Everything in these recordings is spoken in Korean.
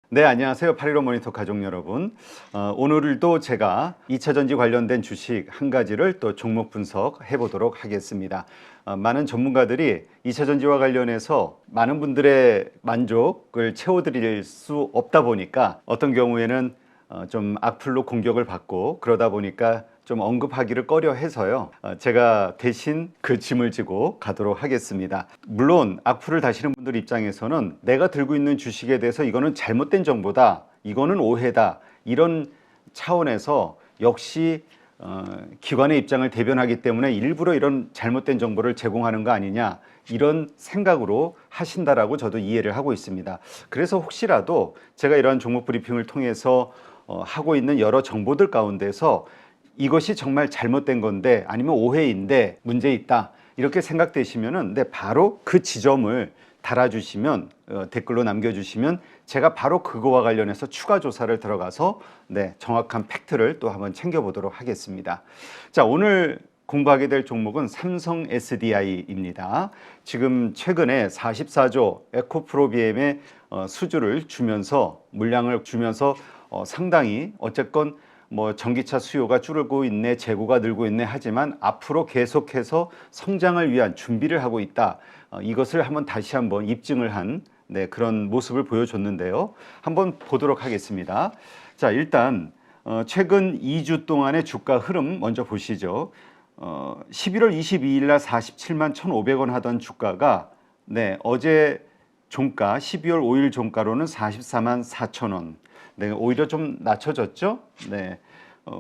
네, 안녕하세요. 815 모니터 가족 여러분. 오늘도 제가 2차전지 관련된 주식 한 가지를 또 종목 분석해 보도록 하겠습니다. 많은 전문가들이 2차전지와 관련해서 많은 분들의 만족을 채워드릴 수 없다 보니까 어떤 경우에는 좀 악플로 공격을 받고 그러다 보니까 좀 언급하기를 꺼려 해서요. 제가 대신 그 짐을 지고 가도록 하겠습니다. 물론 악플을 다시는 분들 입장에서는 내가 들고 있는 주식에 대해서 이거는 잘못된 정보다, 이거는 오해다, 이런 차원에서 역시 기관의 입장을 대변하기 때문에 일부러 이런 잘못된 정보를 제공하는 거 아니냐, 이런 생각으로 하신다라고 저도 이해를 하고 있습니다. 그래서 혹시라도 제가 이러한 종목 브리핑을 통해서 하고 있는 여러 정보들 가운데서 이것이 정말 잘못된 건데 아니면 오해인데 문제 있다 이렇게 생각되시면은 바로 그 지점을 달아주시면 댓글로 남겨주시면 제가 바로 그거와 관련해서 추가 조사를 들어가서 정확한 팩트를 또 한번 챙겨보도록 하겠습니다. 자, 오늘 공부하게 될 종목은 삼성 SDI입니다. 지금 최근에 44조 에코프로비엠의 수주를 주면서 물량을 주면서 상당히 어쨌건 뭐 전기차 수요가 줄고 있네, 재고가 늘고 있네 하지만 앞으로 계속해서 성장을 위한 준비를 하고 있다. 이것을 다시 한번 입증을 한 그런 모습을 보여줬는데요. 한번 보도록 하겠습니다. 자, 일단 최근 2주 동안의 주가 흐름 먼저 보시죠. 11월 22일 날 47만 1,500원 하던 주가가 어제 종가 12월 5일 종가로는 44만 4천원. 오히려 좀 낮춰졌죠.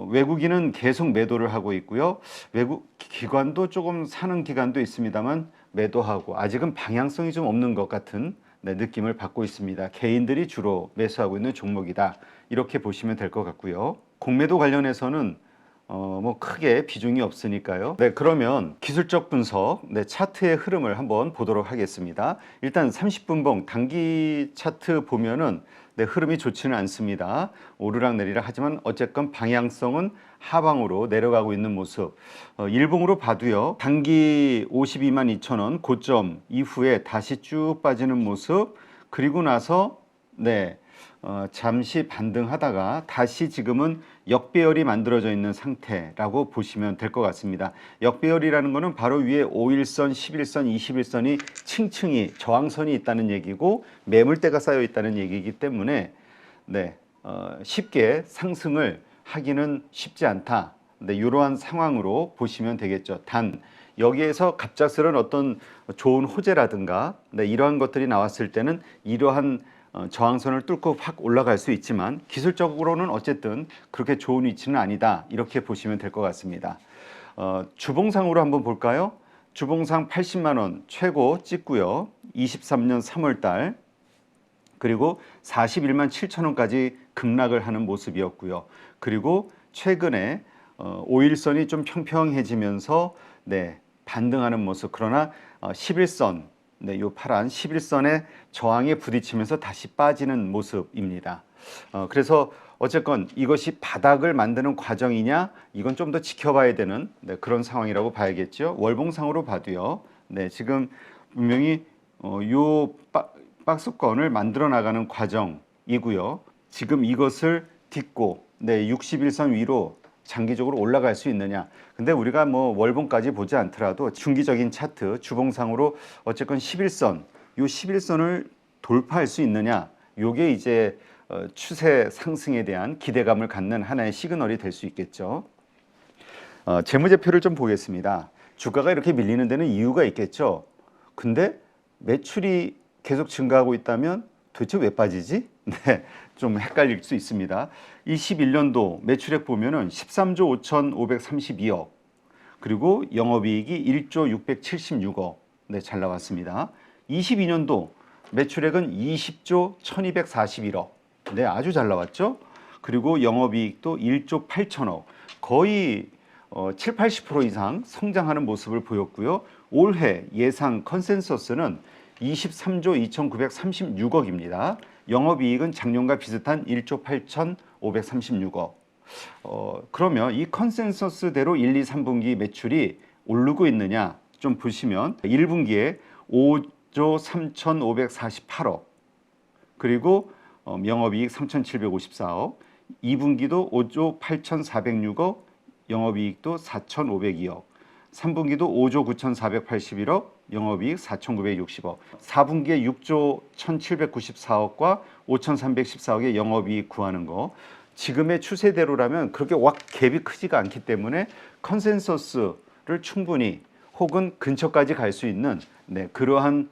외국인은 계속 매도를 하고 있고요. 외국 기관도 조금 사는 기관도 있습니다만 매도하고 아직은 방향성이 좀 없는 것 같은 느낌을 받고 있습니다. 개인들이 주로 매수하고 있는 종목이다. 이렇게 보시면 될 것 같고요. 공매도 관련해서는 뭐 크게 비중이 없으니까요. 그러면 기술적 분석, 차트의 흐름을 한번 보도록 하겠습니다. 일단 30분봉 단기 차트 보면은 흐름이 좋지는 않습니다. 오르락 내리락 하지만 어쨌건 방향성은 하방으로 내려가고 있는 모습. 일봉으로 봐도요. 단기 52만 2천원 고점 이후에 다시 쭉 빠지는 모습. 그리고 나서 잠시 반등하다가 다시 지금은 역배열이 만들어져 있는 상태라고 보시면 될 것 같습니다. 역배열이라는 것은 바로 위에 5일선, 11선, 21선이 층층이 저항선이 있다는 얘기고 매물대가 쌓여 있다는 얘기이기 때문에 쉽게 상승을 하기는 쉽지 않다. 이러한 상황으로 보시면 되겠죠. 단 여기에서 갑작스러운 어떤 좋은 호재라든가 이러한 것들이 나왔을 때는 이러한 저항선을 뚫고 확 올라갈 수 있지만 기술적으로는 어쨌든 그렇게 좋은 위치는 아니다. 이렇게 보시면 될 것 같습니다. 주봉상으로 한번 볼까요? 주봉상 80만 원 최고 찍고요. 23년 3월 달 그리고 41만 7천 원까지 급락을 하는 모습이었고요. 그리고 최근에 5일선이 좀 평평해지면서 반등하는 모습. 그러나 11선 요 파란 11선의 저항에 부딪히면서 다시 빠지는 모습입니다. 그래서 어쨌건 이것이 바닥을 만드는 과정이냐 이건 좀 더 지켜봐야 되는 그런 상황이라고 봐야겠죠. 월봉상으로 봐도요. 지금 분명히 요 박스권을 만들어 나가는 과정이고요. 지금 이것을 딛고 61선 위로 장기적으로 올라갈 수 있느냐. 근데 우리가 뭐 월봉까지 보지 않더라도 중기적인 차트 주봉상으로 어쨌건 11선, 요 11선을 돌파할 수 있느냐. 요게 이제 추세 상승에 대한 기대감을 갖는 하나의 시그널이 될 수 있겠죠. 재무제표를 좀 보겠습니다. 주가가 이렇게 밀리는 데는 이유가 있겠죠. 근데 매출이 계속 증가하고 있다면 도대체 왜 빠지지? 좀 헷갈릴 수 있습니다. 21년도 매출액 보면은 13조 5,532억 그리고 영업이익이 1조 676억 잘 나왔습니다. 22년도 매출액은 20조 1,241억 아주 잘 나왔죠. 그리고 영업이익도 1조 8천억 거의 7, 80% 이상 성장하는 모습을 보였고요. 올해 예상 컨센서스는 23조 2,936억입니다. 영업이익은 작년과 비슷한 1조 8,536억. 그러면 이 컨센서스대로 1, 2, 3분기 매출이 오르고 있느냐 좀 보시면 1분기에 5조 3,548억 그리고 영업이익 3,754억, 2분기도 5조 8,406억, 영업이익도 4,502억, 3분기도 5조 9,481억, 영업이익 4,960억, 4분기에 6조 1,794억과 5,314억의 영업이익 구하는 거, 지금의 추세대로라면 그렇게 왁 갭이 크지가 않기 때문에 컨센서스를 충분히 혹은 근처까지 갈 수 있는 그러한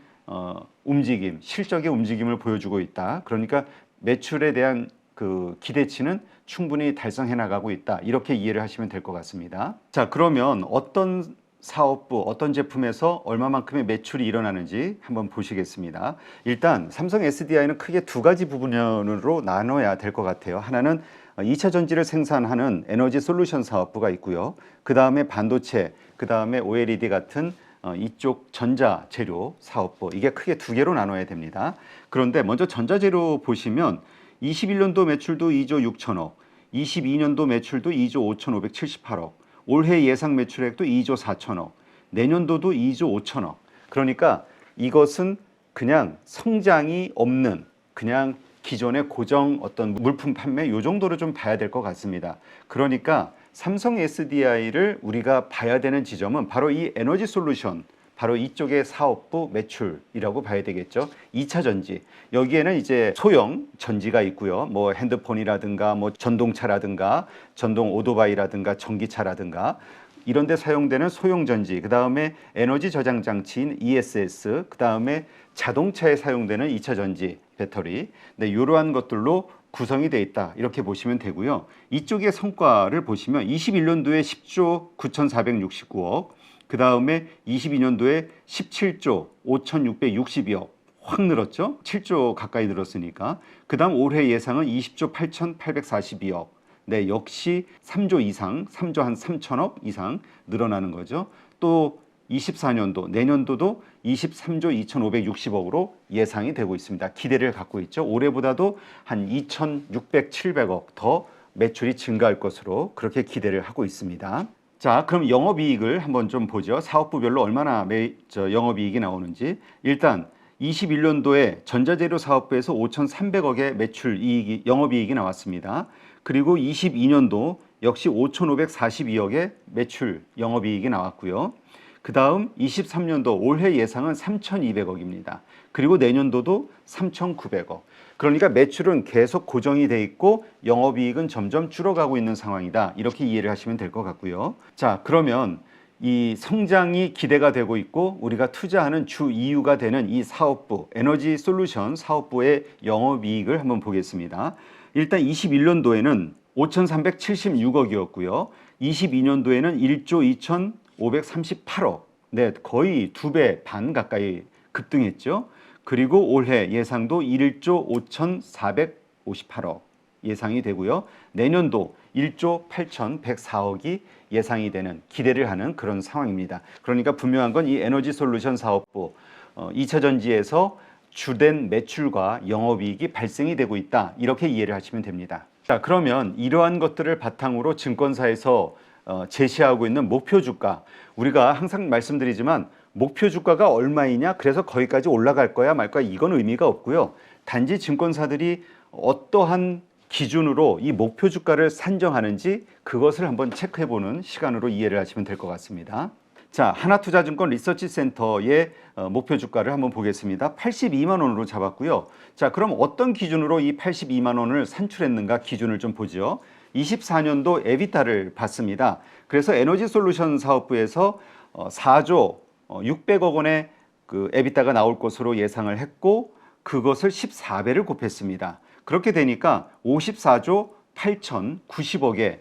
움직임, 실적의 움직임을 보여주고 있다. 그러니까 매출에 대한 그 기대치는 충분히 달성해 나가고 있다. 이렇게 이해를 하시면 될 것 같습니다. 자, 그러면 어떤 사업부, 어떤 제품에서 얼마만큼의 매출이 일어나는지 한번 보시겠습니다. 일단 삼성 SDI는 크게 두 가지 부분으로 나눠야 될 것 같아요. 하나는 2차 전지를 생산하는 에너지 솔루션 사업부가 있고요. 그 다음에 반도체, 그 다음에 OLED 같은 이쪽 전자재료 사업부, 이게 크게 두 개로 나눠야 됩니다. 그런데 먼저 전자재료 보시면 21년도 매출도 2조 6천억, 22년도 매출도 2조 5,578억, 올해 예상 매출액도 2조 4천억, 내년도도 2조 5천억. 그러니까 이것은 그냥 성장이 없는 그냥 기존의 고정 어떤 물품 판매 요 정도로 좀 봐야 될 것 같습니다. 그러니까 삼성 SDI를 우리가 봐야 되는 지점은 바로 이 에너지 솔루션, 바로 이쪽의 사업부 매출이라고 봐야 되겠죠. 2차 전지. 여기에는 이제 소형 전지가 있고요. 뭐 핸드폰이라든가 뭐 전동차라든가 전동 오토바이라든가 전기차라든가 이런 데 사용되는 소형 전지, 그다음에 에너지 저장 장치인 ESS, 그다음에 자동차에 사용되는 2차 전지 배터리. 네, 이러한 것들로 구성이 돼 있다. 이렇게 보시면 되고요. 이쪽의 성과를 보시면 21년도에 10조 9,469억, 그 다음에 22년도에 17조 5,662억, 확 늘었죠? 7조 가까이 늘었으니까. 그 다음 올해 예상은 20조 8,842억. 네, 역시 3조 이상, 3조 한 3천억 이상 늘어나는 거죠. 또 24년도, 내년도도 23조 2,560억으로 예상이 되고 있습니다. 기대를 갖고 있죠. 올해보다도 한 2,600, 700억 더 매출이 증가할 것으로 그렇게 기대를 하고 있습니다. 자, 그럼 영업이익을 한번 좀 보죠. 사업부별로 얼마나 영업이익이 나오는지. 일단 21년도에 전자재료 사업부에서 5,300억의 매출 이익이, 영업이익이 나왔습니다. 그리고 22년도 역시 5,542억의 매출 영업이익이 나왔고요. 그 다음 23년도 올해 예상은 3,200억입니다. 그리고 내년도도 3,900억. 그러니까 매출은 계속 고정이 돼 있고 영업이익은 점점 줄어가고 있는 상황이다. 이렇게 이해를 하시면 될 것 같고요. 자, 그러면 이 성장이 기대가 되고 있고 우리가 투자하는 주 이유가 되는 이 사업부, 에너지 솔루션 사업부의 영업이익을 한번 보겠습니다. 일단 21년도에는 5,376억이었고요. 22년도에는 1조 2,538억. 네, 거의 2배 반 가까이 급등했죠. 그리고 올해 예상도 1조 5,458억 예상이 되고요. 내년도 1조 8,104억이 예상이 되는, 기대를 하는 그런 상황입니다. 그러니까 분명한 건 이 에너지 솔루션 사업부 2차 전지에서 주된 매출과 영업이익이 발생이 되고 있다. 이렇게 이해를 하시면 됩니다. 자, 그러면 이러한 것들을 바탕으로 증권사에서 제시하고 있는 목표 주가, 우리가 항상 말씀드리지만 목표 주가가 얼마이냐, 그래서 거기까지 올라갈 거야 말 거야, 이건 의미가 없고요. 단지 증권사들이 어떠한 기준으로 이 목표 주가를 산정하는지 그것을 한번 체크해보는 시간으로 이해를 하시면 될 것 같습니다. 자, 하나투자증권 리서치센터의 목표 주가를 한번 보겠습니다. 82만 원으로 잡았고요. 자, 그럼 어떤 기준으로 이 82만 원을 산출했는가 기준을 좀 보죠. 24년도 에비타를 봤습니다. 그래서 에너지 솔루션 사업부에서 4조 600억 원의 그 에비타가 나올 것으로 예상을 했고 그것을 14배를 곱했습니다. 그렇게 되니까 54조 8,090억의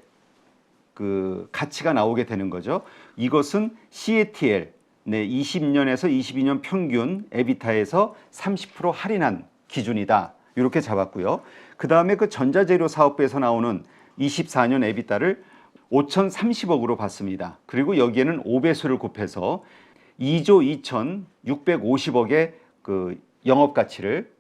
그 가치가 나오게 되는 거죠. 이것은 CATL, 20년에서 22년 평균 에비타에서 30% 할인한 기준이다. 이렇게 잡았고요. 그 다음에 그 전자재료 사업부에서 나오는 24년 에비타를 5,030억으로 봤습니다. 그리고 여기에는 5배수를 곱해서 2조 2,650억의 그 영업 가치를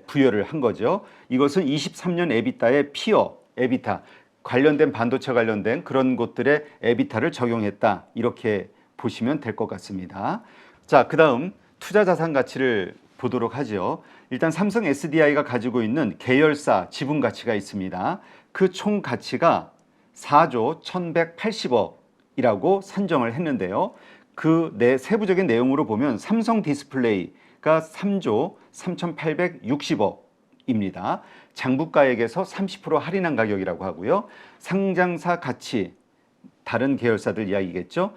부여를 한 거죠. 이것은 23년 에비타의 피어 에비타, 관련된 반도체 관련된 그런 곳들의 에비타를 적용했다. 이렇게 보시면 될 것 같습니다. 자, 그 다음 투자 자산 가치를 보도록 하죠. 일단 삼성 SDI가 가지고 있는 계열사 지분 가치가 있습니다. 그 총 가치가 4조 1180억이라고 산정을 했는데요. 그 세부적인 내용으로 보면 삼성 디스플레이가 3조 3860억입니다. 장부가액에서 30% 할인한 가격이라고 하고요. 상장사 가치, 다른 계열사들 이야기겠죠.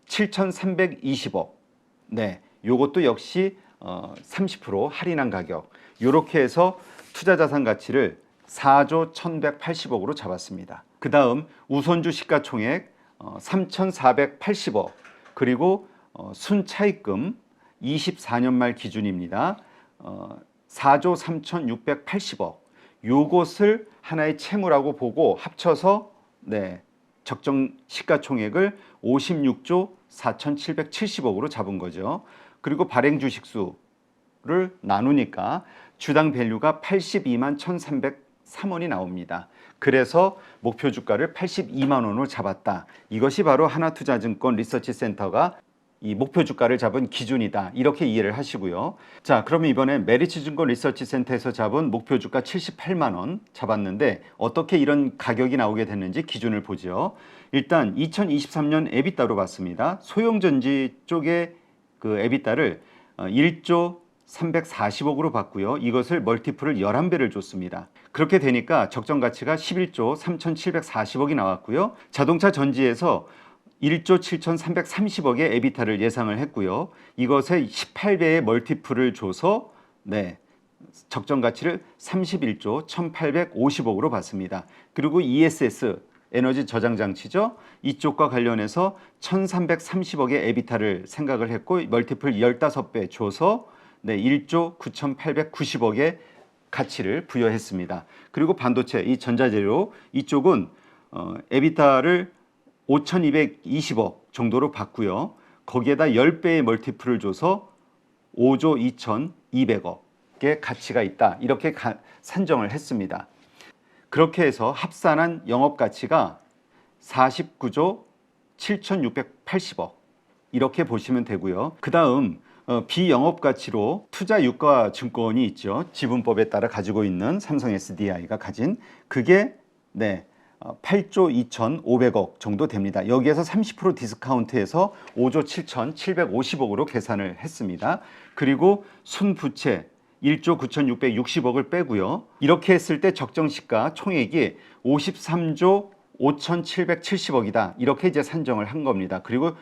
7320억. 네, 요것도 역시 30% 할인한 가격. 요렇게 해서 투자 자산 가치를 4조 1180억으로 잡았습니다. 그 다음 우선주 시가총액 3480억, 그리고 순차입금 24년 말 기준입니다. 4조 3680억. 요것을 하나의 채무라고 보고 합쳐서 적정 시가총액을 56조 4770억으로 잡은 거죠. 그리고 발행 주식수를 나누니까 주당 밸류가 82만 1303원이 나옵니다. 그래서 목표 주가를 82만 원으로 잡았다. 이것이 바로 하나투자증권 리서치센터가 이 목표 주가를 잡은 기준이다. 이렇게 이해를 하시고요. 자, 그러면 이번에 메리츠증권 리서치센터에서 잡은 목표 주가 78만 원 잡았는데 어떻게 이런 가격이 나오게 됐는지 기준을 보죠. 일단 2023년 에비타로 봤습니다. 소형전지 쪽의 그 에비타를 1조 340억으로 봤고요. 이것을 멀티플을 11배를 줬습니다. 그렇게 되니까 적정 가치가 11조 3740억이 나왔고요. 자동차 전지에서 1조 7330억의 에비타를 예상을 했고요. 이것에 18배의 멀티플을 줘서 적정 가치를 31조 1850억으로 봤습니다. 그리고 ESS, 에너지 저장 장치죠. 이쪽과 관련해서 1330억의 에비타를 생각을 했고 멀티플 15배 줘서 1조 9890억의 가치를 부여했습니다. 그리고 반도체, 이 전자재료 이쪽은 에비타를 5220억 정도로 봤고요. 거기에다 10배의 멀티플을 줘서 5조 2200억의 가치가 있다. 이렇게 산정을 했습니다. 그렇게 해서 합산한 영업가치가 49조 7680억 이렇게 보시면 되고요. 그 다음 비영업가치로 투자유가증권이 있죠. 지분법에 따라 가지고 있는 삼성 SDI가 가진 그게 8조 2500억 정도 됩니다. 여기에서 30% 디스카운트해서 5조 7750억으로 계산을 했습니다. 그리고 순부채 1조 9660억을 빼고요. 이렇게 했을 때 적정시가 총액이 53조 5770억이다. 이렇게 이제 산정을 한 겁니다. 그리고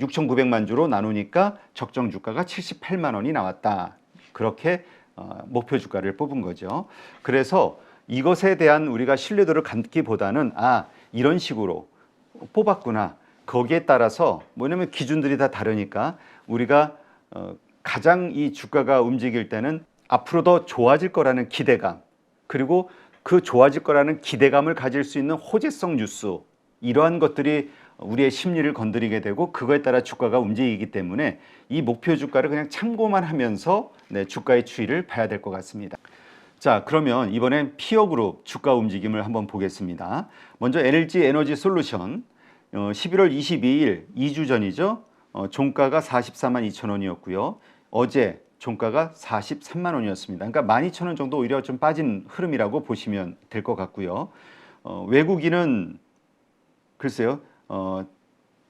6,900만 주로 나누니까 적정 주가가 78만 원이 나왔다. 그렇게 목표 주가를 뽑은 거죠. 그래서 이것에 대한 우리가 신뢰도를 갖기보다는 이런 식으로 뽑았구나. 거기에 따라서 뭐냐면 기준들이 다 다르니까 우리가 가장 이 주가가 움직일 때는 앞으로 더 좋아질 거라는 기대감, 그리고 그 좋아질 거라는 기대감을 가질 수 있는 호재성 뉴스, 이러한 것들이 우리의 심리를 건드리게 되고 그거에 따라 주가가 움직이기 때문에 이 목표 주가를 그냥 참고만 하면서 주가의 추이를 봐야 될 것 같습니다. 자, 그러면 이번엔 피어그룹 주가 움직임을 한번 보겠습니다. 먼저 LG 에너지 솔루션 11월 22일 2주 전이죠. 종가가 44만 2천 원이었고요. 어제 종가가 43만 원이었습니다. 그러니까 12,000원 정도 오히려 좀 빠진 흐름이라고 보시면 될 것 같고요. 외국인은 글쎄요.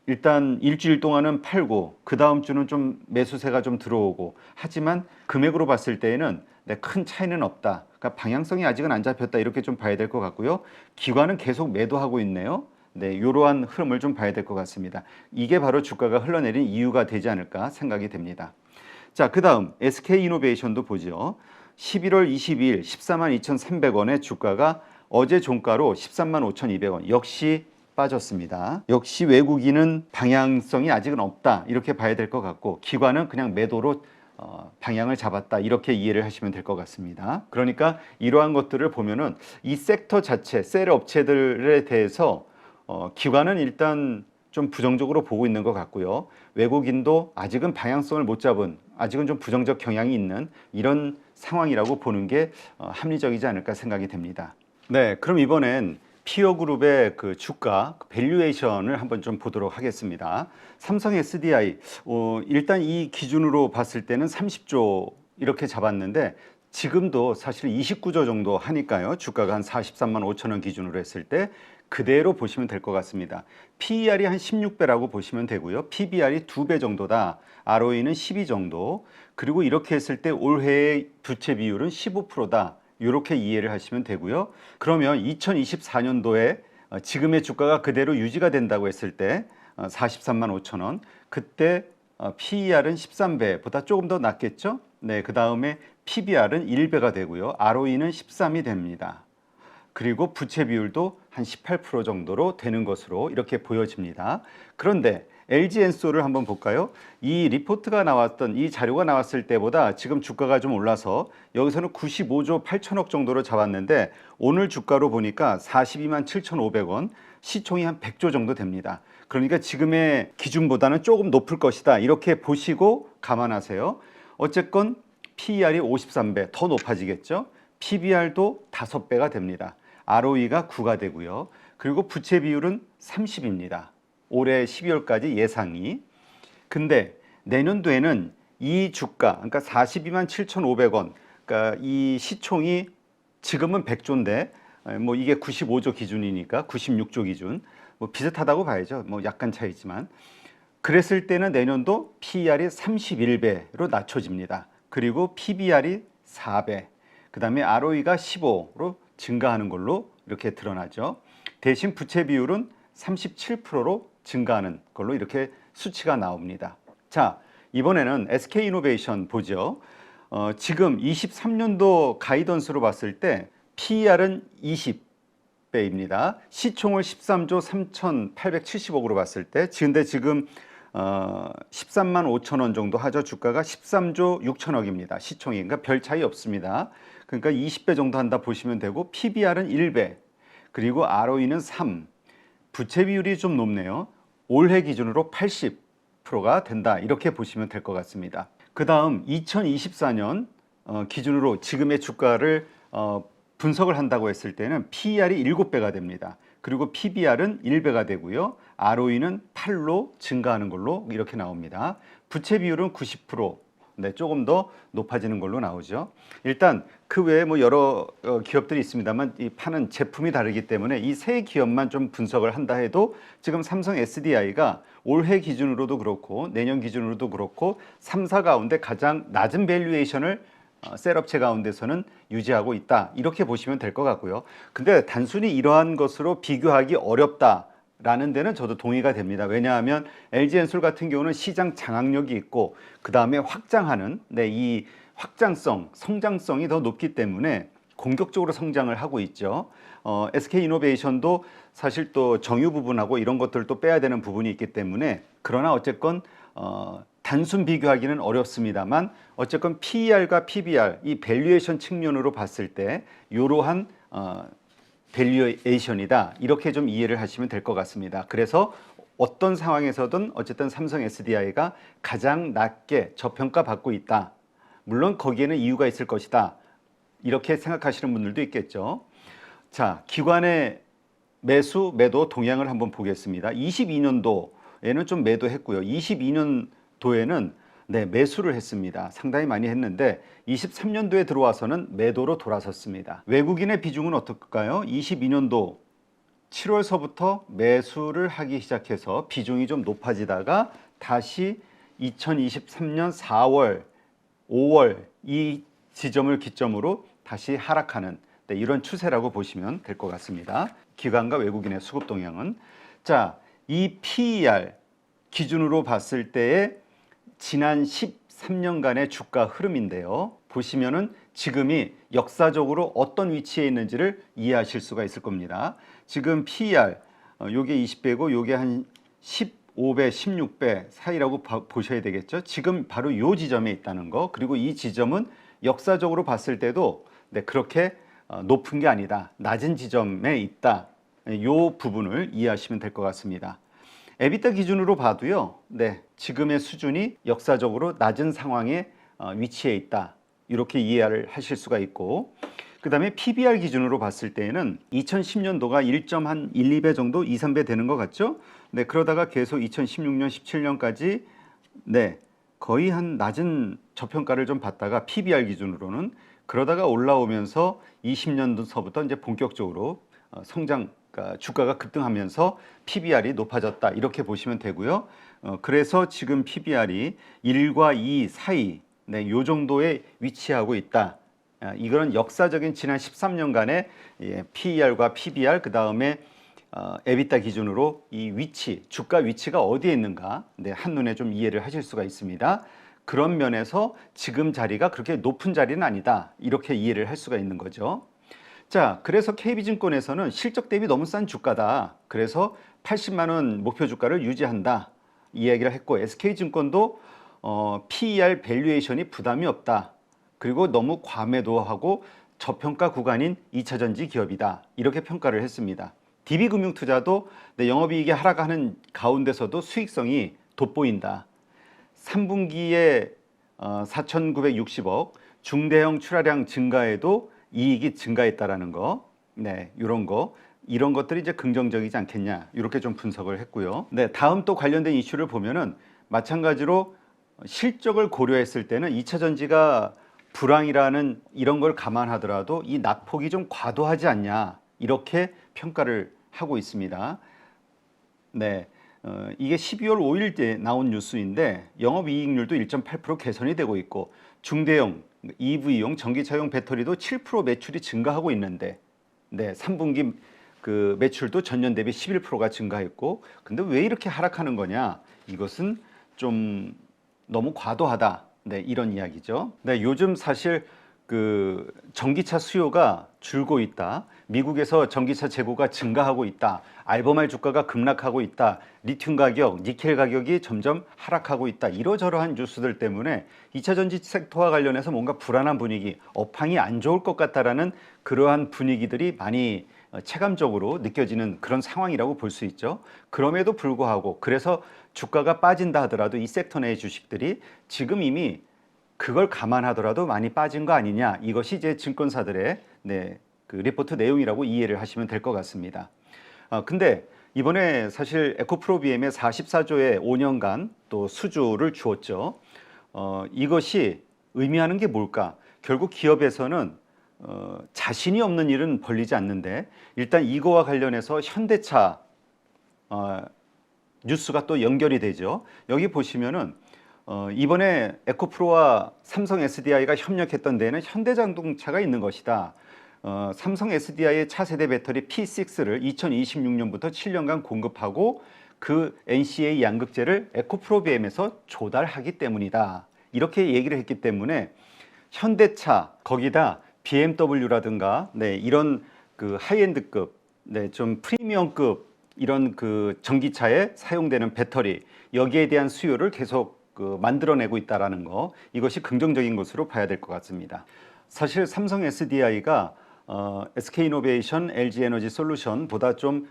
일단 일주일 동안은 팔고 그 다음 주는 좀 매수세가 좀 들어오고 하지만 금액으로 봤을 때에는 큰 차이는 없다. 그러니까 방향성이 아직은 안 잡혔다. 이렇게 좀 봐야 될 것 같고요. 기관은 계속 매도하고 있네요. 이러한 흐름을 좀 봐야 될 것 같습니다. 이게 바로 주가가 흘러내린 이유가 되지 않을까 생각이 됩니다. 자, 그 다음 SK이노베이션도 보죠. 11월 22일 14만 2,300원의 주가가 어제 종가로 13만 5,200원 역시 빠졌습니다. 역시 외국인은 방향성이 아직은 없다. 이렇게 봐야 될 것 같고 기관은 그냥 매도로 방향을 잡았다. 이렇게 이해를 하시면 될 것 같습니다. 그러니까 이러한 것들을 보면은 이 섹터 자체, 셀 업체들에 대해서 기관은 일단 좀 부정적으로 보고 있는 것 같고요. 외국인도 아직은 방향성을 못 잡은, 아직은 좀 부정적 경향이 있는 이런 상황이라고 보는 게 합리적이지 않을까 생각이 됩니다. 네, 그럼 이번엔 피어그룹의 그 주가 밸류에이션을 한번 좀 보도록 하겠습니다. 삼성 SDI 일단 이 기준으로 봤을 때는 30조 이렇게 잡았는데 지금도 사실 29조 정도 하니까요. 주가가 한 43만 5천 원 기준으로 했을 때 그대로 보시면 될 것 같습니다. PER이 한 16배라고 보시면 되고요. PBR이 2배 정도다. ROE는 12 정도. 그리고 이렇게 했을 때 올해의 부채 비율은 15%다. 이렇게 이해를 하시면 되고요. 그러면 2024년도에 지금의 주가가 그대로 유지가 된다고 했을 때 43만 5천 원. 그때 PER은 13배보다 조금 더 낮겠죠? 네, 그 다음에 PBR은 1배가 되고요. ROE는 13이 됩니다. 그리고 부채 비율도 한 18% 정도로 되는 것으로 이렇게 보여집니다. 그런데 LG엔솔을 한번 볼까요? 이 리포트가 나왔던 이 자료가 나왔을 때보다 지금 주가가 좀 올라서 여기서는 95조 8천억 정도로 잡았는데 오늘 주가로 보니까 42만 7,500원, 시총이 한 100조 정도 됩니다. 그러니까 지금의 기준보다는 조금 높을 것이다. 이렇게 보시고 감안하세요. 어쨌건 PER이 53배 더 높아지겠죠. PBR도 5배가 됩니다. ROE가 9가 되고요. 그리고 부채 비율은 30입니다. 올해 12월까지 예상이. 근데 내년도에는 이 주가, 그러니까 42만 7,500원, 그러니까 이 시총이 지금은 100조인데 뭐 이게 95조 기준이니까 96조 기준, 뭐 비슷하다고 봐야죠. 뭐 약간 차이지만. 그랬을 때는 내년도 PER이 31배로 낮춰집니다. 그리고 PBR이 4배, 그 다음에 ROE가 15로 증가하는 걸로 이렇게 드러나죠. 대신 부채 비율은 37%로 증가하는 걸로 이렇게 수치가 나옵니다. 자, 이번에는 SK이노베이션 보죠. 지금 23년도 가이던스로 봤을 때 PER은 20배입니다. 시총을 13조 3,870억으로 봤을 때, 근데 지금 13만 5천 원 정도 하죠. 주가가 13조 6천억입니다. 시총이. 그러니까 별 차이 없습니다. 그러니까 20배 정도 한다 보시면 되고 PBR은 1배, 그리고 ROE는 3, 부채 비율이 좀 높네요. 올해 기준으로 80%가 된다. 이렇게 보시면 될 것 같습니다. 그 다음 2024년 기준으로 지금의 주가를 분석을 한다고 했을 때는 PER이 7배가 됩니다. 그리고 PBR은 1배가 되고요. ROE는 8로 증가하는 걸로 이렇게 나옵니다. 부채 비율은 90%, 네, 조금 더 높아지는 걸로 나오죠. 일단 그 외에 뭐 여러 기업들이 있습니다만 이 파는 제품이 다르기 때문에 이 세 기업만 좀 분석을 한다 해도 지금 삼성 SDI가 올해 기준으로도 그렇고 내년 기준으로도 그렇고 3사 가운데 가장 낮은 밸류에이션을 셀업체 가운데서는 유지하고 있다. 이렇게 보시면 될 것 같고요. 근데 단순히 이러한 것으로 비교하기 어렵다. 라는 데는 저도 동의가 됩니다. 왜냐하면 LG엔솔 같은 경우는 시장 장악력이 있고 그 다음에 확장하는 이 확장성, 성장성이 더 높기 때문에 공격적으로 성장을 하고 있죠. SK이노베이션도 사실 또 정유 부분하고 이런 것들도 빼야 되는 부분이 있기 때문에 그러나 어쨌건 단순 비교하기는 어렵습니다만 어쨌건 PER과 PBR 이 밸류에이션 측면으로 봤을 때 이러한 밸류에이션이다. 이렇게 좀 이해를 하시면 될 것 같습니다. 그래서 어떤 상황에서든 어쨌든 삼성 SDI가 가장 낮게 저평가받고 있다. 물론 거기에는 이유가 있을 것이다. 이렇게 생각하시는 분들도 있겠죠. 자, 기관의 매수, 매도 동향을 한번 보겠습니다. 22년도에는 좀 매도했고요. 22년도에는 매수를 했습니다. 상당히 많이 했는데 23년도에 들어와서는 매도로 돌아섰습니다. 외국인의 비중은 어떨까요? 22년도 7월서부터 매수를 하기 시작해서 비중이 좀 높아지다가 다시 2023년 4월, 5월 이 지점을 기점으로 다시 하락하는 이런 추세라고 보시면 될 것 같습니다. 기관과 외국인의 수급 동향은. 자, 이 PER 기준으로 봤을 때의 지난 13년간의 주가 흐름인데요. 보시면은 지금이 역사적으로 어떤 위치에 있는지를 이해하실 수가 있을 겁니다. 지금 PER, 요게 20배고 요게 한 15배, 16배 사이라고 보셔야 되겠죠. 지금 바로 요 지점에 있다는 거. 그리고 이 지점은 역사적으로 봤을 때도 그렇게 높은 게 아니다. 낮은 지점에 있다. 요 부분을 이해하시면 될 것 같습니다. 에비타 기준으로 봐도요. 지금의 수준이 역사적으로 낮은 상황에 위치해 있다. 이렇게 이해를 하실 수가 있고, 그다음에 PBR 기준으로 봤을 때에는 2010년도가 1.12배 정도, 2, 3배 되는 것 같죠? 네, 그러다가 계속 2016년, 17년까지 네, 거의 한 낮은 저평가를 좀 받다가 PBR 기준으로는 그러다가 올라오면서 20년도서부터 이제 본격적으로 성장, 그러니까 주가가 급등하면서 PBR이 높아졌다 이렇게 보시면 되고요. 그래서 지금 PBR이 1과 2 사이, 네, 요 정도에 위치하고 있다. 이거는 역사적인 지난 13년간의 PER과 PBR 그 다음에 에비타 기준으로 이 위치, 주가 위치가 어디에 있는가, 네, 한눈에 좀 이해를 하실 수가 있습니다. 그런 면에서 지금 자리가 그렇게 높은 자리는 아니다. 이렇게 이해를 할 수가 있는 거죠. 자, 그래서 KB증권에서는 실적 대비 너무 싼 주가다. 그래서 80만 원 목표 주가를 유지한다. 이 이야기를 했고 SK증권도 PER 밸류에이션이 부담이 없다. 그리고 너무 과매도하고 저평가 구간인 2차전지 기업이다. 이렇게 평가를 했습니다. DB금융투자도 영업이익이 하락하는 가운데서도 수익성이 돋보인다. 3분기에 4,960억, 중대형 출하량 증가에도 이익이 증가했다라는 거, 네, 이런 것들이 이제 긍정적이지 않겠냐, 이렇게 좀 분석을 했고요. 네, 다음 또 관련된 이슈를 보면은 마찬가지로 실적을 고려했을 때는 2차 전지가 불황이라는 이런 걸 감안하더라도 이 낙폭이 좀 과도하지 않냐, 이렇게 평가를 하고 있습니다. 네. 이게 12월 5일에 나온 뉴스인데 영업이익률도 1.8% 개선이 되고 있고 중대형 EV용 전기차용 배터리도 7% 매출이 증가하고 있는데 네, 3분기 그 매출도 전년 대비 11%가 증가했고 근데 왜 이렇게 하락하는 거냐? 이것은 좀 너무 과도하다. 네, 이런 이야기죠. 네, 요즘 사실 그 전기차 수요가 줄고 있다. 미국에서 전기차 재고가 증가하고 있다. 알베말 주가가 급락하고 있다. 리튬 가격, 니켈 가격이 점점 하락하고 있다. 이러저러한 뉴스들 때문에 2차 전지 섹터와 관련해서 뭔가 불안한 분위기, 업황이 안 좋을 것 같다라는 그러한 분위기들이 많이 체감적으로 느껴지는 그런 상황이라고 볼 수 있죠. 그럼에도 불구하고 그래서 주가가 빠진다 하더라도 이 섹터 내의 주식들이 지금 이미 그걸 감안하더라도 많이 빠진 거 아니냐. 이것이 이제 증권사들의 그 리포트 내용이라고 이해를 하시면 될 것 같습니다. 근데 이번에 사실 에코프로비엠에 44조의 5년간 또 수주를 주었죠. 이것이 의미하는 게 뭘까? 결국 기업에서는 자신이 없는 일은 벌리지 않는데 일단 이거와 관련해서 현대차 뉴스가 또 연결이 되죠. 여기 보시면은 이번에 에코프로와 삼성 SDI가 협력했던 데에는 현대자동차가 있는 것이다. 삼성 SDI의 차세대 배터리 P6를 2026년부터 7년간 공급하고 그 NCA 양극재를 에코프로비엠에서 조달하기 때문이다. 이렇게 얘기를 했기 때문에 현대차 거기다 BMW라든가 이런 그 하이엔드급, 좀 프리미엄급 이런 그 전기차에 사용되는 배터리 여기에 대한 수요를 계속 만들어내고 있다라는 거 이것이 긍정적인 것으로 봐야 될 것 같습니다. 사실 삼성 SDI가 SK이노베이션, LG에너지솔루션보다 좀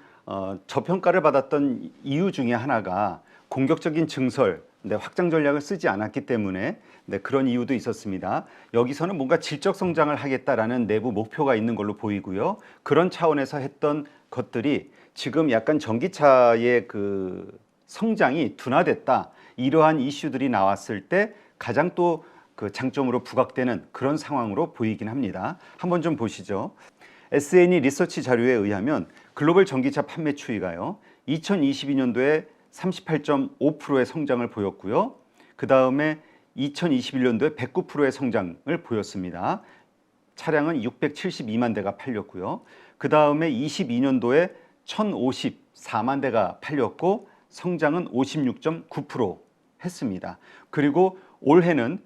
저평가를 받았던 이유 중에 하나가 공격적인 증설, 확장 전략을 쓰지 않았기 때문에 그런 이유도 있었습니다. 여기서는 뭔가 질적 성장을 하겠다라는 내부 목표가 있는 걸로 보이고요. 그런 차원에서 했던 것들이 지금 약간 전기차의 그 성장이 둔화됐다. 이러한 이슈들이 나왔을 때 가장 또 그 장점으로 부각되는 그런 상황으로 보이긴 합니다. 한번 좀 보시죠. S&E 리서치 자료에 의하면 글로벌 전기차 판매 추이가요. 2022년도에 38.5%의 성장을 보였고요. 그 다음에 2021년도에 109%의 성장을 보였습니다. 차량은 672만 대가 팔렸고요. 그 다음에 22년도에 1054만 대가 팔렸고 성장은 56.9% 했습니다. 그리고 올해는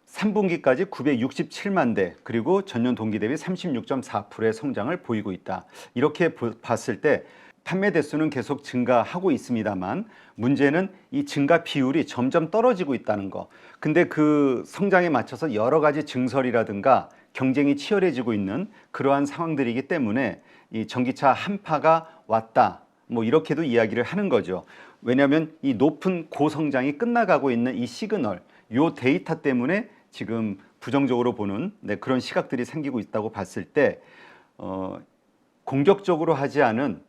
3분기까지 967만 대 그리고 전년 동기 대비 36.4%의 성장을 보이고 있다. 이렇게 봤을 때 판매 대수는 계속 증가하고 있습니다만 문제는 이 증가 비율이 점점 떨어지고 있다는 거. 근데 그 성장에 맞춰서 여러 가지 증설이라든가 경쟁이 치열해지고 있는 그러한 상황들이기 때문에 이 전기차 한파가 왔다. 뭐 이렇게도 이야기를 하는 거죠. 왜냐하면 이 높은 고성장이 끝나가고 있는 이 시그널, 요 데이터 때문에 지금 부정적으로 보는 그런 시각들이 생기고 있다고 봤을 때 공격적으로 하지 않은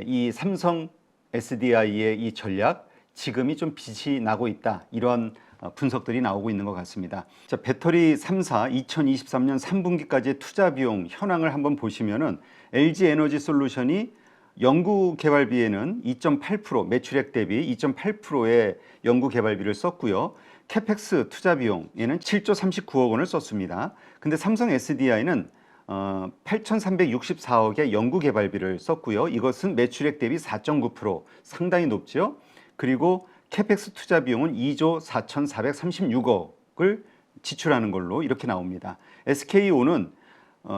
이 삼성 SDI의 이 전략 지금이 좀 빛이 나고 있다, 이런 분석들이 나오고 있는 것 같습니다. 자, 배터리 3사 2023년 3분기까지의 투자 비용 현황을 한번 보시면은 LG 에너지 솔루션이 연구 개발비에는 2.8%, 매출액 대비 2.8%의 연구 개발비를 썼고요. 캐펙스 투자 비용에는 7조 39억 원을 썼습니다. 근데 삼성 SDI는 8,364억의 연구 개발비를 썼고요. 이것은 매출액 대비 4.9%, 상당히 높죠. 그리고 캐펙스 투자 비용은 2조 4,436억을 지출하는 걸로 이렇게 나옵니다. SKO는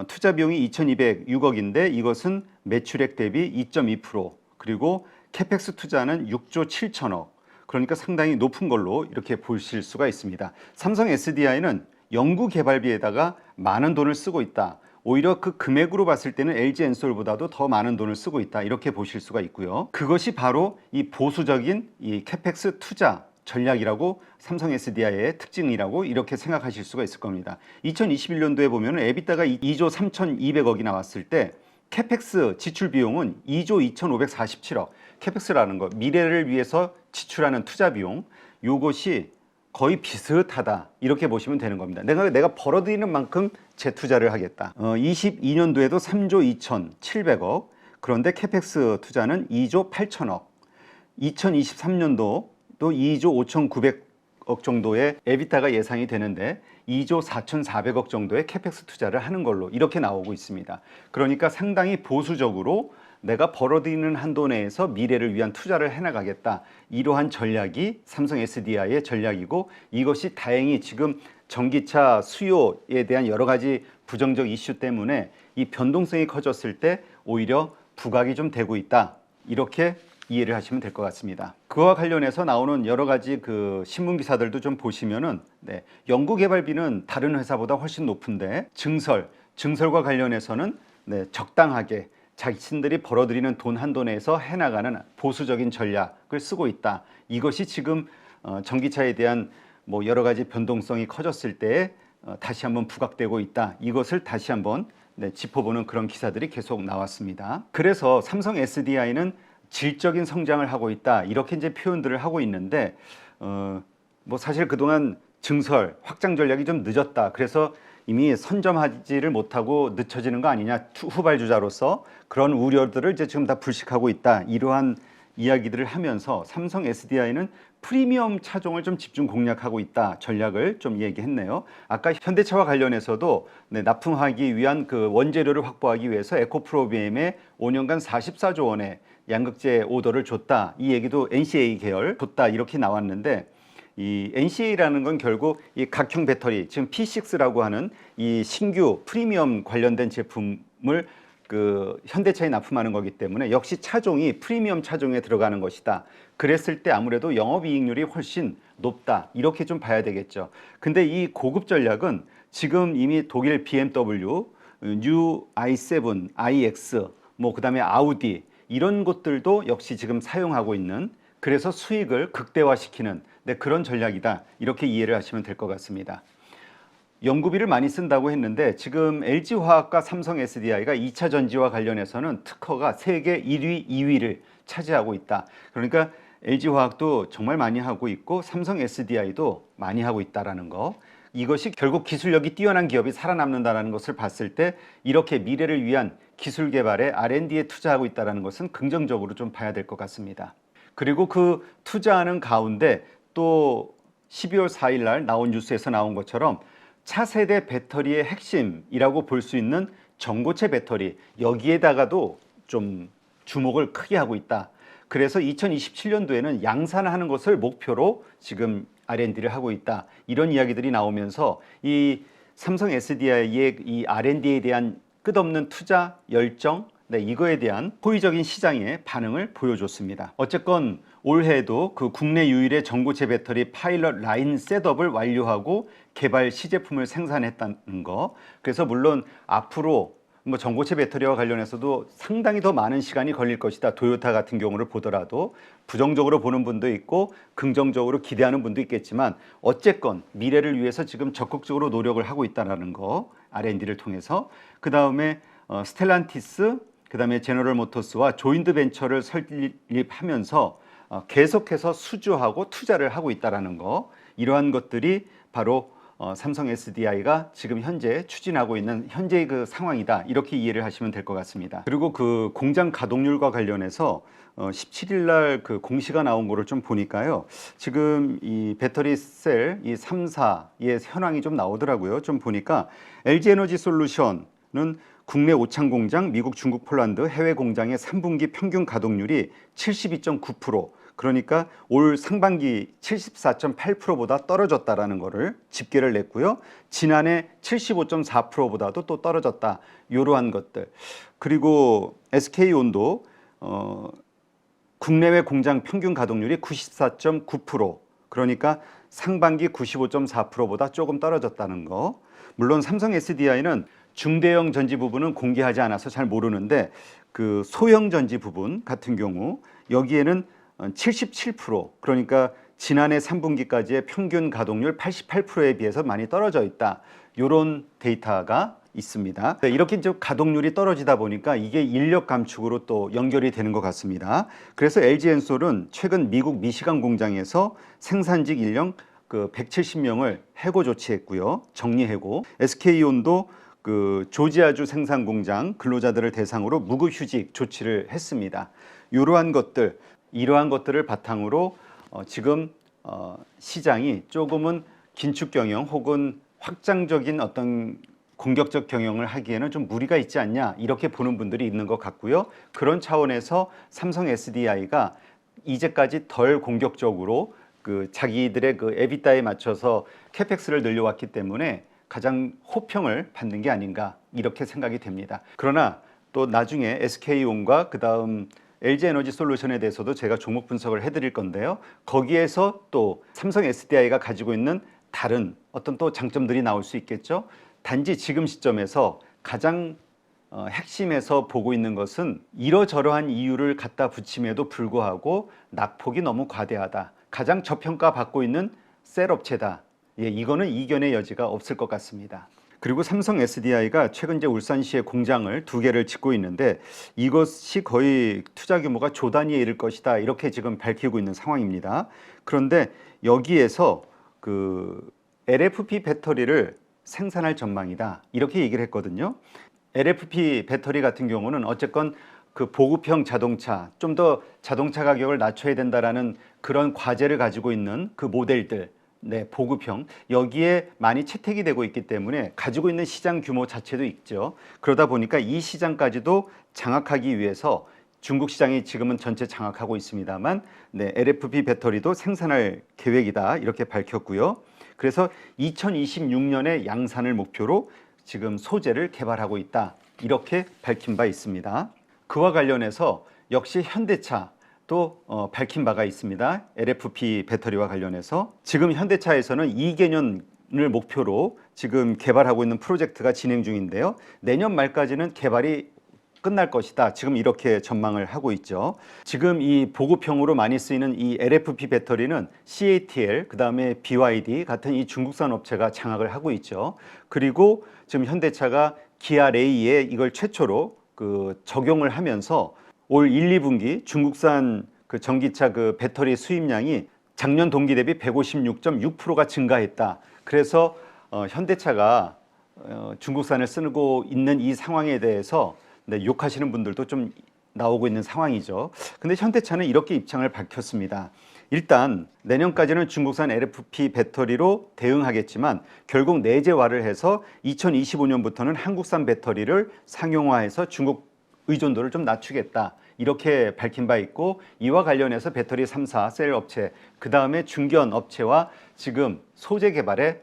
투자 비용이 2,206억인데 이것은 매출액 대비 2.2%, 그리고 캐펙스 투자는 6조 7천억, 그러니까 상당히 높은 걸로 이렇게 보실 수가 있습니다. 삼성 SDI는 연구 개발비에다가 많은 돈을 쓰고 있다. 오히려 그 금액으로 봤을 때는 LG 엔솔보다도 더 많은 돈을 쓰고 있다, 이렇게 보실 수가 있고요. 그것이 바로 이 보수적인 이 캐펙스 투자 전략이라고, 삼성 SDI의 특징이라고 이렇게 생각하실 수가 있을 겁니다. 2021년도에 보면 에비타가 2조 3,200억이 나왔을 때 캐펙스 지출 비용은 2조 2,547억, 캐펙스라는 거, 미래를 위해서 지출하는 투자 비용, 요것이 거의 비슷하다, 이렇게 보시면 되는 겁니다. 내가 벌어들이는 만큼 재투자를 하겠다. 22년도에도 3조 2,700억, 그런데 캐펙스 투자는 2조 8천억, 2023년도 또 2조 5,900억 정도의 에비타가 예상이 되는데 2조 4,400억 정도의 캐펙스 투자를 하는 걸로 이렇게 나오고 있습니다. 그러니까 상당히 보수적으로 내가 벌어들이는 한도 내에서 미래를 위한 투자를 해나가겠다, 이러한 전략이 삼성 SDI의 전략이고, 이것이 다행히 지금 전기차 수요에 대한 여러 가지 부정적 이슈 때문에 이 변동성이 커졌을 때 오히려 부각이 좀 되고 있다, 이렇게 이해를 하시면 될 것 같습니다. 그와 관련해서 나오는 여러 가지 그 신문 기사들도 좀 보시면은 연구개발비는 다른 회사보다 훨씬 높은데 증설과 관련해서는 적당하게 자신들이 벌어들이는 돈 한도 내에서 해나가는 보수적인 전략을 쓰고 있다. 이것이 지금 전기차에 대한 뭐 여러 가지 변동성이 커졌을 때 다시 한번 부각되고 있다. 이것을 다시 한번 짚어보는 그런 기사들이 계속 나왔습니다. 그래서 삼성 SDI는 질적인 성장을 하고 있다, 이렇게 이제 표현들을 하고 있는데 뭐 사실 그동안 증설 확장 전략이 좀 늦었다, 그래서 이미 선점하지를 못하고 늦춰지는 거 아니냐, 후발주자로서 그런 우려들을 이제 지금 다 불식하고 있다, 이러한 이야기들을 하면서 삼성 SDI는 프리미엄 차종을 좀 집중 공략하고 있다, 전략을 좀 얘기했네요. 아까 현대차와 관련해서도 납품하기 위한 그 원재료를 확보하기 위해서 에코프로비엠에 5년간 44조 원의 양극재 오더를 줬다, 이 얘기도 NCA 계열 줬다, 이렇게 나왔는데, 이 NCA라는 건 결국 이 각형 배터리, 지금 P6라고 하는 이 신규 프리미엄 관련된 제품을 그 현대차에 납품하는 거기 때문에 역시 차종이 프리미엄 차종에 들어가는 것이다. 그랬을 때 아무래도 영업이익률이 훨씬 높다, 이렇게 좀 봐야 되겠죠. 근데 이 고급 전략은 지금 이미 독일 BMW, 뉴 i7, iX, 뭐 그다음에 아우디, 이런 것들도 역시 지금 사용하고 있는, 그래서 수익을 극대화시키는 그런 전략이다, 이렇게 이해를 하시면 될 것 같습니다. 연구비를 많이 쓴다고 했는데 지금 LG화학과 삼성 SDI가 2차 전지와 관련해서는 특허가 세계 1위, 2위를 차지하고 있다. 그러니까 LG화학도 정말 많이 하고 있고 삼성 SDI도 많이 하고 있다라는 거, 이것이 결국 기술력이 뛰어난 기업이 살아남는다는 것을 봤을 때 이렇게 미래를 위한 기술 개발에 R&D에 투자하고 있다는 것은 긍정적으로 좀 봐야 될 것 같습니다. 그리고 그 투자하는 가운데 또 12월 4일 날 나온 뉴스에서 나온 것처럼 차세대 배터리의 핵심이라고 볼 수 있는 전고체 배터리, 여기에다가도 좀 주목을 크게 하고 있다. 그래서 2027년도에는 양산하는 것을 목표로 지금 R&D를 하고 있다, 이런 이야기들이 나오면서 이 삼성 SDI의 이 R&D에 대한 끝없는 투자 열정, 이거에 대한 호의적인 시장의 반응을 보여줬습니다. 어쨌건 올해에도 그 국내 유일의 전고체 배터리 파일럿 라인 셋업을 완료하고 개발 시제품을 생산했다는 거, 그래서 물론 앞으로 뭐 전고체 배터리와 관련해서도 상당히 더 많은 시간이 걸릴 것이다. 도요타 같은 경우를 보더라도 부정적으로 보는 분도 있고 긍정적으로 기대하는 분도 있겠지만 어쨌건 미래를 위해서 지금 적극적으로 노력을 하고 있다는 거, R&D를 통해서. 그 다음에 스텔란티스, 그 다음에 제너럴 모터스와 조인트 벤처를 설립하면서 계속해서 수주하고 투자를 하고 있다는 거, 이러한 것들이 바로 삼성 SDI가 지금 현재 추진하고 있는 현재의 그 상황이다, 이렇게 이해를 하시면 될 것 같습니다. 그리고 그 공장 가동률과 관련해서 17일 날 그 공시가 나온 거를 좀 보니까요, 지금 이 배터리 셀 이 3사의 현황이 좀 나오더라고요. 좀 보니까 LG 에너지 솔루션은 국내 오창 공장, 미국, 중국, 폴란드 해외 공장의 3분기 평균 가동률이 72.9%, 그러니까 올 상반기 74.8%보다 떨어졌다라는 거를 집계를 냈고요. 지난해 75.4%보다도 또 떨어졌다, 이러한 것들. 그리고 SK온도 국내외 공장 평균 가동률이 94.9%, 그러니까 상반기 95.4%보다 조금 떨어졌다는 거. 물론 삼성 SDI는 중대형 전지 부분은 공개하지 않아서 잘 모르는데 그 소형 전지 부분 같은 경우 여기에는 77%, 그러니까 지난해 3분기까지의 평균 가동률 88%에 비해서 많이 떨어져 있다, 이런 데이터가 있습니다. 이렇게 좀 가동률이 떨어지다 보니까 이게 인력 감축으로 또 연결이 되는 것 같습니다. 그래서 LG엔솔은 최근 미국 미시간 공장에서 생산직 인력 그 170명을 해고 조치했고요. 정리해고. SK온도 그 조지아주 생산 공장 근로자들을 대상으로 무급휴직 조치를 했습니다. 이러한 것들을 바탕으로 지금 시장이 조금은 긴축 경영 혹은 확장적인 어떤 공격적 경영을 하기에는 좀 무리가 있지 않냐, 이렇게 보는 분들이 있는 것 같고요. 그런 차원에서 삼성 SDI가 이제까지 덜 공격적으로 그 자기들의 그 에비타에 맞춰서 캐펙스를 늘려왔기 때문에 가장 호평을 받는 게 아닌가, 이렇게 생각이 됩니다. 그러나 또 나중에 SK온과 그 다음 LG에너지솔루션에 대해서도 제가 종목 분석을 해드릴 건데요. 거기에서 또 삼성 SDI가 가지고 있는 다른 어떤 또 장점들이 나올 수 있겠죠. 단지 지금 시점에서 가장 핵심에서 보고 있는 것은 이러저러한 이유를 갖다 붙임에도 불구하고 낙폭이 너무 과대하다, 가장 저평가 받고 있는 셀 업체다. 예, 이거는 이견의 여지가 없을 것 같습니다. 그리고 삼성 SDI가 최근 이제 울산시에 공장을 2개를 짓고 있는데 이것이 거의 투자 규모가 조 단위에 이를 것이다, 이렇게 지금 밝히고 있는 상황입니다. 그런데 여기에서 그 LFP 배터리를 생산할 전망이다, 이렇게 얘기를 했거든요. LFP 배터리 같은 경우는 어쨌건 그 보급형 자동차, 좀 더 자동차 가격을 낮춰야 된다라는 그런 과제를 가지고 있는 그 모델들, 네, 보급형, 여기에 많이 채택이 되고 있기 때문에 가지고 있는 시장 규모 자체도 있죠. 그러다 보니까 이 시장까지도 장악하기 위해서 중국 시장이 지금은 전체 장악하고 있습니다만, 네, LFP 배터리도 생산할 계획이다, 이렇게 밝혔고요. 그래서 2026년에 양산을 목표로 지금 소재를 개발하고 있다, 이렇게 밝힌 바 있습니다. 그와 관련해서 역시 현대차 또 밝힌 바가 있습니다. LFP 배터리와 관련해서 지금 현대차에서는 2개년을 목표로 지금 개발하고 있는 프로젝트가 진행 중인데요. 내년 말까지는 개발이 끝날 것이다, 지금 이렇게 전망을 하고 있죠. 지금 이 보급형으로 많이 쓰이는 이 LFP 배터리는 CATL, 그 다음에 BYD 같은 이 중국산 업체가 장악을 하고 있죠. 그리고 지금 현대차가 기아 레이에 이걸 최초로 그 적용을 하면서 올 1, 2분기 중국산 그 전기차 그 배터리 수입량이 작년 동기 대비 156.6%가 증가했다. 그래서 현대차가 중국산을 쓰고 있는 이 상황에 대해서, 네, 욕하시는 분들도 좀 나오고 있는 상황이죠. 근데 현대차는 이렇게 입장을 밝혔습니다. 일단 내년까지는 중국산 LFP 배터리로 대응하겠지만 결국 내재화를 해서 2025년부터는 한국산 배터리를 상용화해서 중국 의존도를 좀 낮추겠다, 이렇게 밝힌 바 있고, 이와 관련해서 배터리 3사 셀 업체, 그 다음에 중견 업체와 지금 소재 개발에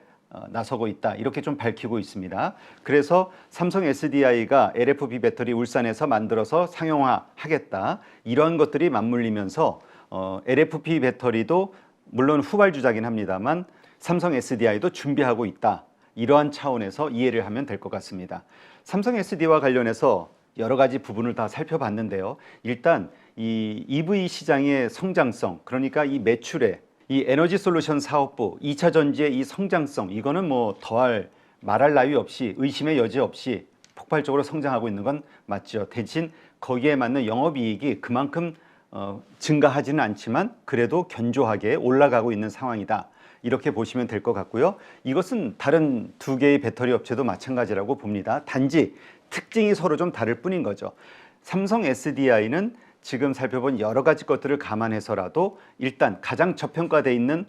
나서고 있다, 이렇게 좀 밝히고 있습니다. 그래서 삼성 SDI가 LFP 배터리 울산에서 만들어서 상용화하겠다, 이런 것들이 맞물리면서 LFP 배터리도 물론 후발주자긴 합니다만 삼성 SDI도 준비하고 있다, 이러한 차원에서 이해를 하면 될 것 같습니다. 삼성 SD와 관련해서 여러 가지 부분을 다 살펴봤는데요. 일단 이 EV 시장의 성장성, 그러니까 이 매출에 이 에너지 솔루션 사업부 2차 전지의 이 성장성, 이거는 뭐 더할 말할 나위 없이 의심의 여지 없이 폭발적으로 성장하고 있는 건 맞죠. 대신 거기에 맞는 영업이익이 그만큼 증가하지는 않지만 그래도 견조하게 올라가고 있는 상황이다. 이렇게 보시면 될 것 같고요. 이것은 다른 두 개의 배터리 업체도 마찬가지라고 봅니다. 단지 특징이 서로 좀 다를 뿐인 거죠. 삼성 SDI는 지금 살펴본 여러 가지 것들을 감안해서라도 일단 가장 저평가되어 있는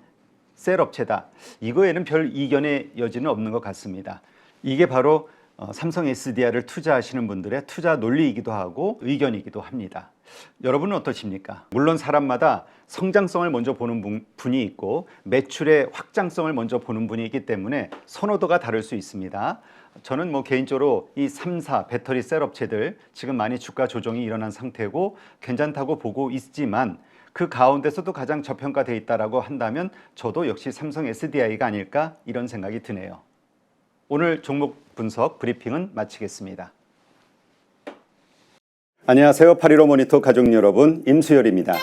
셀 업체다. 이거에는 별 이견의 여지는 없는 것 같습니다. 이게 바로 삼성 SDI를 투자하시는 분들의 투자 논리이기도 하고 의견이기도 합니다. 여러분은 어떠십니까? 물론 사람마다 성장성을 먼저 보는 분이 있고 매출의 확장성을 먼저 보는 분이 있기 때문에 선호도가 다를 수 있습니다. 저는 뭐 개인적으로 이 3사 배터리 셀 업체들 지금 많이 주가 조정이 일어난 상태고 괜찮다고 보고 있지만 그 가운데서도 가장 저평가되어 있다라고 한다면 저도 역시 삼성 SDI가 아닐까 이런 생각이 드네요. 오늘 종목 분석 브리핑은 마치겠습니다. 안녕하세요. 815 모니터 가족 여러분, 임수열입니다.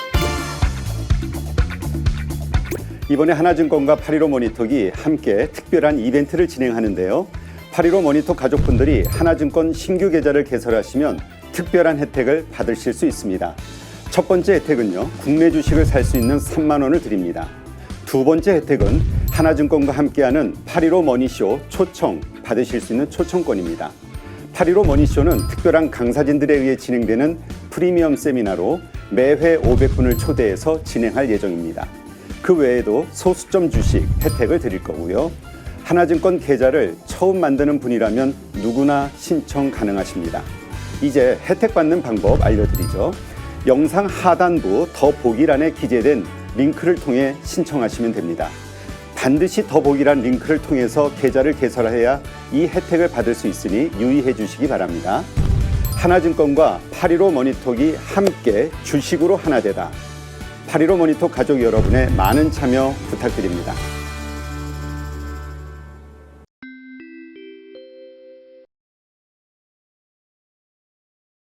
이번에 하나증권과 815 모니터기 함께 특별한 이벤트를 진행하는데요. 815 모니터 가족분들이 하나증권 신규 계좌를 개설하시면 특별한 혜택을 받으실 수 있습니다. 첫 번째 혜택은요, 국내 주식을 살 수 있는 3만 원을 드립니다. 두 번째 혜택은 하나증권과 함께하는 815 머니쇼 초청 받으실 수 있는 초청권입니다. 815 머니쇼는 특별한 강사진들에 의해 진행되는 프리미엄 세미나로 매회 500분을 초대해서 진행할 예정입니다. 그 외에도 소수점 주식 혜택을 드릴 거고요. 하나증권 계좌를 처음 만드는 분이라면 누구나 신청 가능하십니다. 이제 혜택 받는 방법 알려드리죠. 영상 하단부 더보기란에 기재된 링크를 통해 신청하시면 됩니다. 반드시 더보기란 링크를 통해서 계좌를 개설해야 이 혜택을 받을 수 있으니 유의해 주시기 바랍니다. 하나증권과 815 모니터기 함께 주식으로 하나 되다. 815 모니터 가족 여러분의 많은 참여 부탁드립니다.